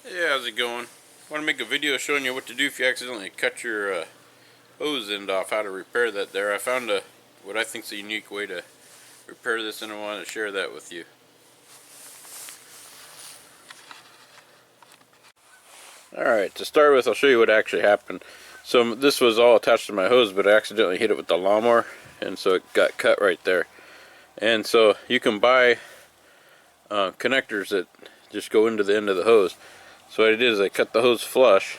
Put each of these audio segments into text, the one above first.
Hey, how's it going? I want to make a video showing you what to do if you accidentally cut your hose end off, how to repair that there. I found what I think is a unique way to repair this, and I wanted to share that with you. Alright, to start with, I'll show you what actually happened. So this was all attached to my hose, but I accidentally hit it with the lawnmower, and so it got cut right there. And so you can buy connectors that just go into the end of the hose. So what I did is I cut the hose flush,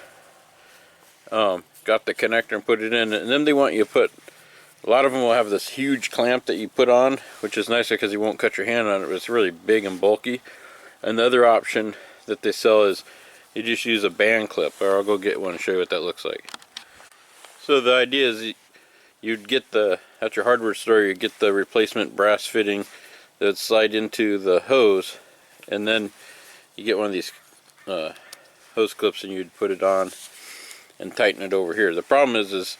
got the connector and put it in, and then they want you to put, a lot of them will have this huge clamp that you put on, which is nicer because you won't cut your hand on it, but it's really big and bulky. And the other option that they sell is you just use a band clip, or I'll go get one and show you what that looks like. So the idea is you'd get at your hardware store, you get the replacement brass fitting that would slide into the hose, and then you get one of these hose clips and you'd put it on and tighten it over here. The problem is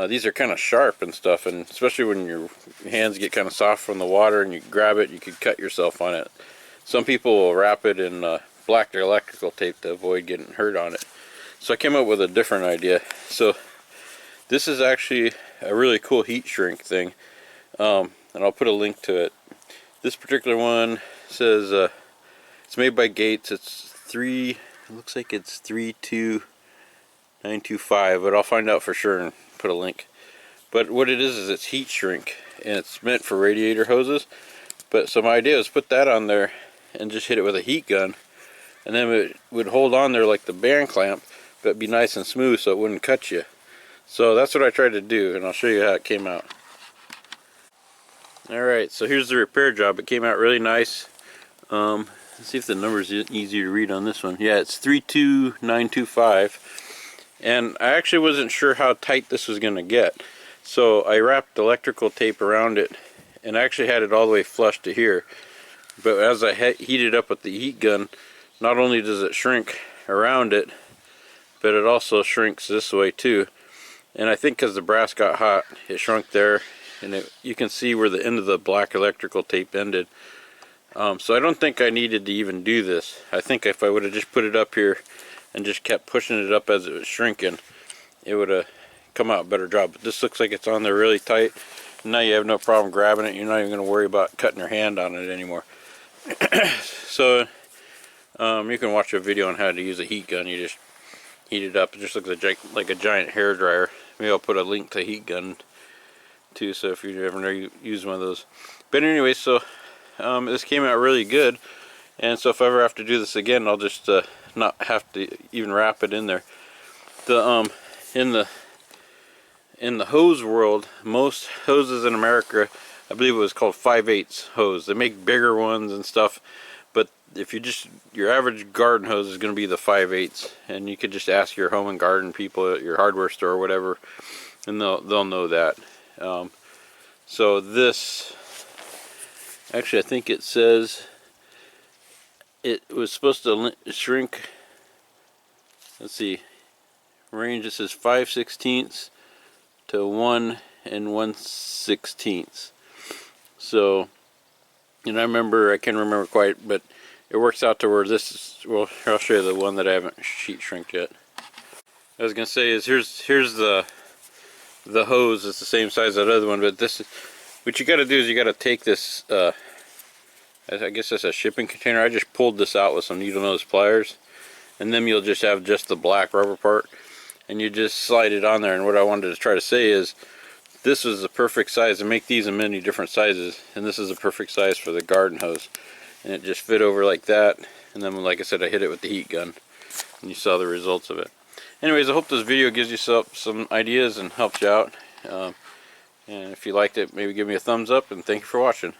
these are kind of sharp and stuff, and especially when your hands get kind of soft from the water and you grab it, you could cut yourself on it. Some people will wrap it in black electrical tape to avoid getting hurt on it. So I came up with a different idea. So this is actually a really cool heat shrink thing, and I'll put a link to it. This particular one says it's made by Gates. It looks like it's 32925, but I'll find out for sure and put a link. But what it is it's heat shrink, and it's meant for radiator hoses. But so my idea is put that on there and just hit it with a heat gun, and then it would hold on there like the band clamp, but be nice and smooth so it wouldn't cut you. So that's what I tried to do, and I'll show you how it came out. Alright, so here's the repair job. It came out really nice. Let's see if the number's easier to read on this one. Yeah, it's 32925. And I actually wasn't sure how tight this was going to get. So I wrapped electrical tape around it, and I actually had it all the way flush to here. But as I heated up with the heat gun, not only does it shrink around it, but it also shrinks this way too. And I think because the brass got hot, it shrunk there, and you can see where the end of the black electrical tape ended. So I don't think I needed to even do this. I think if I would have just put it up here and just kept pushing it up as it was shrinking, it would have come out a better job. But this looks like it's on there really tight. Now you have no problem grabbing it. You're not even going to worry about cutting your hand on it anymore. So you can watch a video on how to use a heat gun. You just heat it up. It just looks like a giant hair dryer. Maybe I'll put a link to heat gun too, so if you ever use one of those. But anyway, so this came out really good, and so if I ever have to do this again, I'll just not have to even wrap it in there. In the hose world, most hoses in America, I believe it was called 5/8 hose. They make bigger ones and stuff, but if your average garden hose is going to be the 5/8, and you could just ask your home and garden people at your hardware store or whatever, and they'll know that. So this, actually I think it says it was supposed to shrink, let's see, range, it says 5/16 to 1 1/16. So, and I can't remember quite, but it works out to where this is, well, I'll show you the one that I haven't sheet shrinked yet. I was going to say is here's the hose. It's the same size as that other one, but this, what you got to do is you got to take this, I guess that's a shipping container. I just pulled this out with some needle nose pliers, and then you'll just have just the black rubber part, and you just slide it on there. And what I wanted to try to say is this is the perfect size. To make these in many different sizes, and this is the perfect size for the garden hose, and it just fit over like that. And then, like I said, I hit it with the heat gun, and you saw the results of it. Anyways, I hope this video gives you some ideas and helps you out. And if you liked it, maybe give me a thumbs up, and thank you for watching.